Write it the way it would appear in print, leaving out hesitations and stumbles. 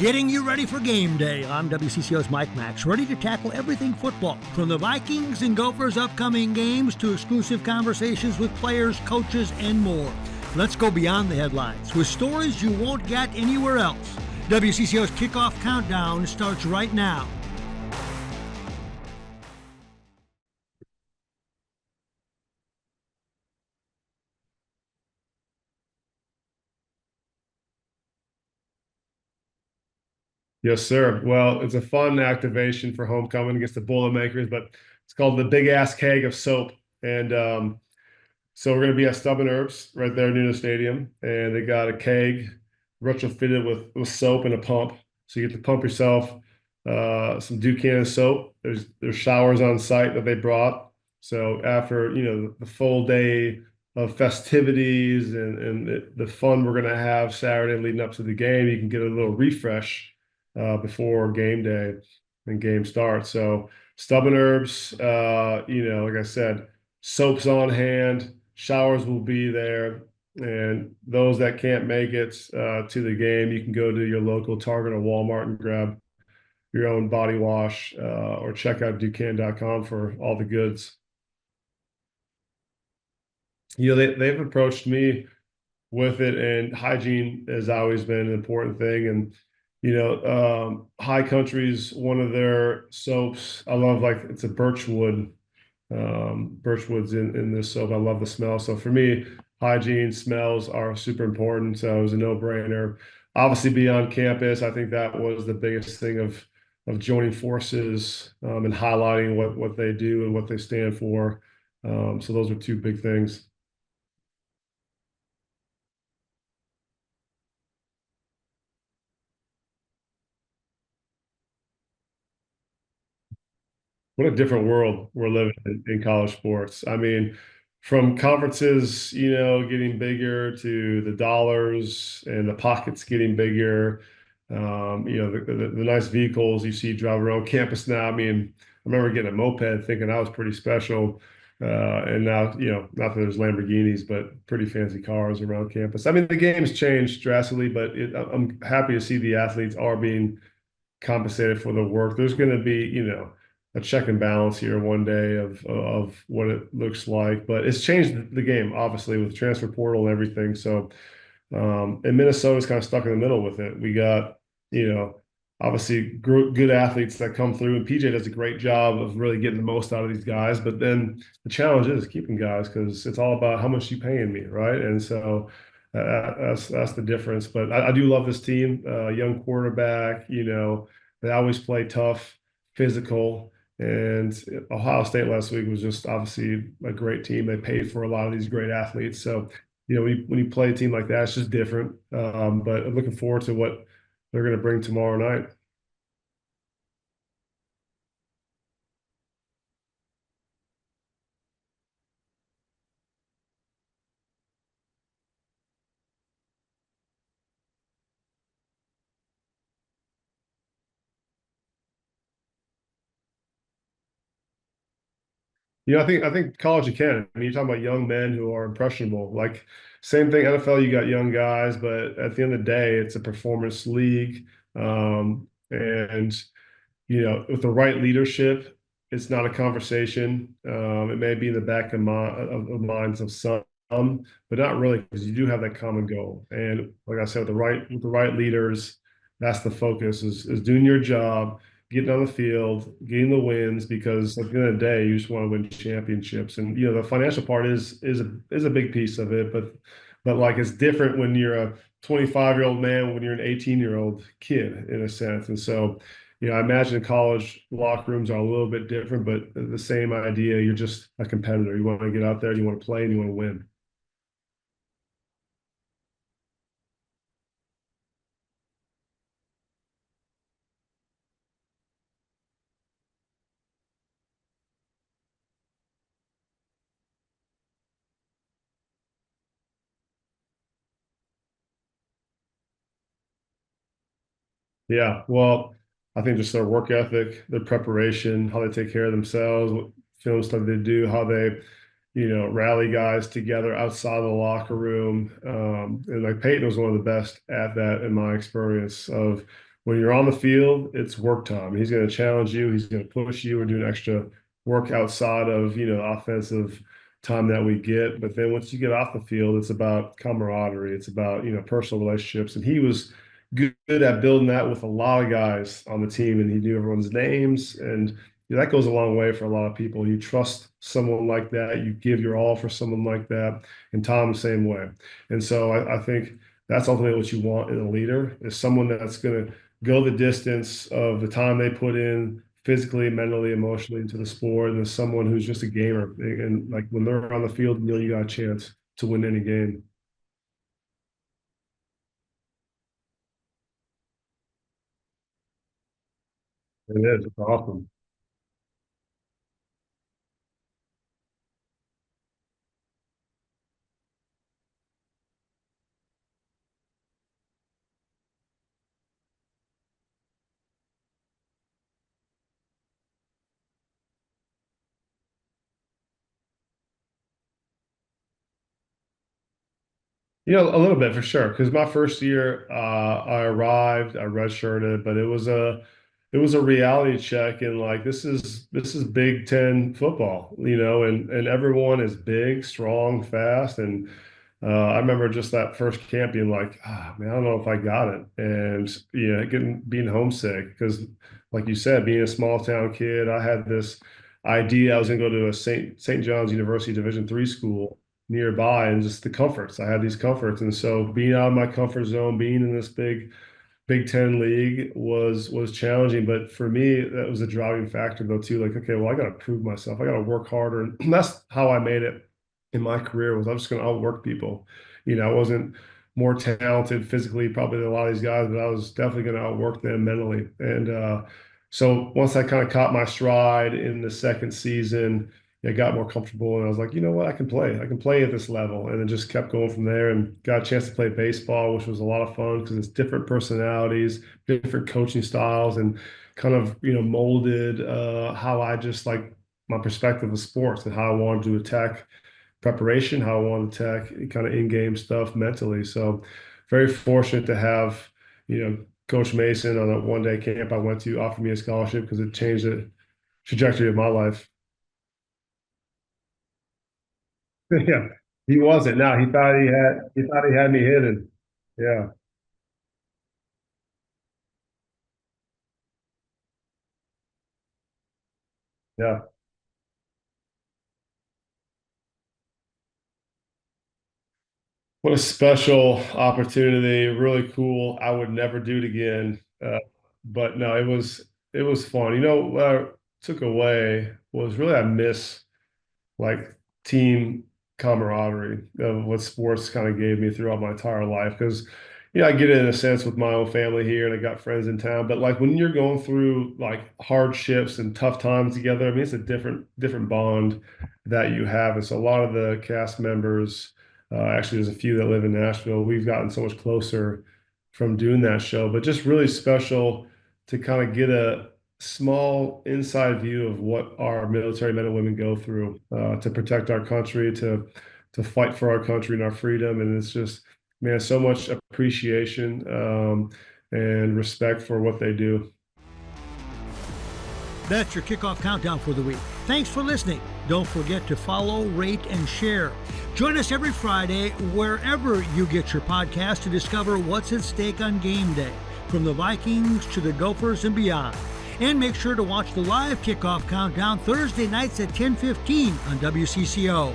Getting you ready for game day. I'm WCCO's Mike Max, ready to tackle everything football, from the Vikings and Gophers' upcoming games to exclusive conversations with players, coaches, and more. Let's go beyond the headlines with stories you won't get anywhere else. WCCO's kickoff countdown starts right now. Yes, sir. Well, it's a fun activation for homecoming against the Boilermakers, but it's called the Big Ass Keg of Soap. And so we're going to be at Stubborn Herbs right there near the stadium. And they got a keg retrofitted with soap and a pump. So you get to pump yourself some Ducan soap. There's showers on site that they brought. So after, the full day of festivities and the fun we're going to have Saturday leading up to the game, you can get a little refresh before game day and game starts. So Stubborn Herbs, like I said, soaps on hand, showers will be there. And those that can't make it to the game, you can go to your local Target or Walmart and grab your own body wash or check out Ducan.com for all the goods. They've approached me with it, and hygiene has always been an important thing. And High Country's one of their soaps. I love, like, it's a birchwood. Birchwood's in this soap. I love the smell. So for me, hygiene, smells are super important. So it was a no-brainer. Obviously, be on campus. I think that was the biggest thing of joining forces and highlighting what they do and what they stand for. So those are two big things. What a different world we're living in college sports. I mean, from conferences, getting bigger to the dollars and the pockets getting bigger. The nice vehicles you see driving around campus now. I mean, I remember getting a moped thinking I was pretty special. And now, not that there's Lamborghinis, but pretty fancy cars around campus. I mean, the game's changed drastically, but I'm happy to see the athletes are being compensated for the work. There's going to be, a check and balance here one day of what it looks like, but it's changed the game obviously with transfer portal and everything. So, and Minnesota's kind of stuck in the middle with it. We got, you know, obviously good athletes that come through, and PJ does a great job of really getting the most out of these guys. But then the challenge is keeping guys because it's all about how much you paying me, right? And so that's the difference. But I do love this team, young quarterback. They always play tough, physical. And Ohio State last week was just obviously a great team. They paid for a lot of these great athletes. So, when you play a team like that, it's just different. But I'm looking forward to what they're going to bring tomorrow night. I think college you can. I mean, you're talking about young men who are impressionable. Like, same thing, NFL, you got young guys, but at the end of the day, it's a performance league. And with the right leadership, it's not a conversation. It may be in the back of minds of some, but not really, because you do have that common goal. And like I said, with the right leaders, that's the focus: is doing your job, getting on the field, getting the wins. Because at the end of the day, you just want to win championships. And the financial part is a big piece of it, but like, it's different when you're a 25-year-old man when you're an 18-year-old kid, in a sense. And so, I imagine college locker rooms are a little bit different, but the same idea. You're just a competitor. You want to get out there, you want to play, and you want to win. Yeah, well, I think just their work ethic, their preparation, how they take care of themselves, what film stuff they do, how they, rally guys together outside of the locker room. And like Peyton was one of the best at that in my experience of when you're on the field, it's work time. He's going to challenge you. He's going to push you or do an extra work outside of, offensive time that we get. But then once you get off the field, it's about camaraderie. It's about, personal relationships. And he was good at building that with a lot of guys on the team, and he knew everyone's names. And that goes a long way for a lot of people. You trust someone like that. You give your all for someone like that. And Tom, the same way. And so I think that's ultimately what you want in a leader, is someone that's going to go the distance of the time they put in physically, mentally, emotionally into the sport, and as someone who's just a gamer. And like when they're on the field, you got a chance to win any game. It is. It's awesome. A little bit for sure. Because my first year, I arrived, I redshirted, but it was a reality check, and like this is Big Ten football, and everyone is big, strong, fast, and I remember just that first camp being like, man, I don't know if I got it, and being homesick because, like you said, being a small town kid, I had this idea I was going to go to a St. John's University Division III school nearby, and just the comforts. I had these comforts, and so being out of my comfort zone, being in this Big Ten league was challenging, but for me, that was a driving factor though too. Like, okay, well, I got to prove myself. I got to work harder, and that's how I made it in my career. Was I was just going to outwork people. I wasn't more talented physically probably than a lot of these guys, but I was definitely going to outwork them mentally. And so once I kind of caught my stride in the second season, I got more comfortable, and I was like, you know what, I can play. I can play at this level, and then just kept going from there, and got a chance to play baseball, which was a lot of fun because it's different personalities, different coaching styles, and kind of molded how I just like my perspective of sports and how I wanted to attack preparation, how I wanted to attack kind of in-game stuff mentally. So very fortunate to have Coach Mason on a one-day camp I went to offer me a scholarship because it changed the trajectory of my life. Yeah, he wasn't. Now he thought he had me hidden. Yeah, yeah. What a special opportunity. Really cool. I would never do it again. But no, it was fun. What I took away was really I miss like team camaraderie of what sports kind of gave me throughout my entire life. Because, I get it in a sense with my own family here and I got friends in town. But like when you're going through like hardships and tough times together, I mean, it's a different bond that you have. And so a lot of the cast members, actually, there's a few that live in Nashville. We've gotten so much closer from doing that show, but just really special to kind of get a small inside view of what our military men and women go through to protect our country, to fight for our country and our freedom. And it's just, man, so much appreciation and respect for what they do. That's your kickoff countdown for the week. Thanks for listening. Don't forget to follow, rate, and share. Join us every Friday wherever you get your podcast to discover what's at stake on game day, from the Vikings to the Gophers and beyond. And make sure to watch the live kickoff countdown Thursday nights at 10:15 on WCCO.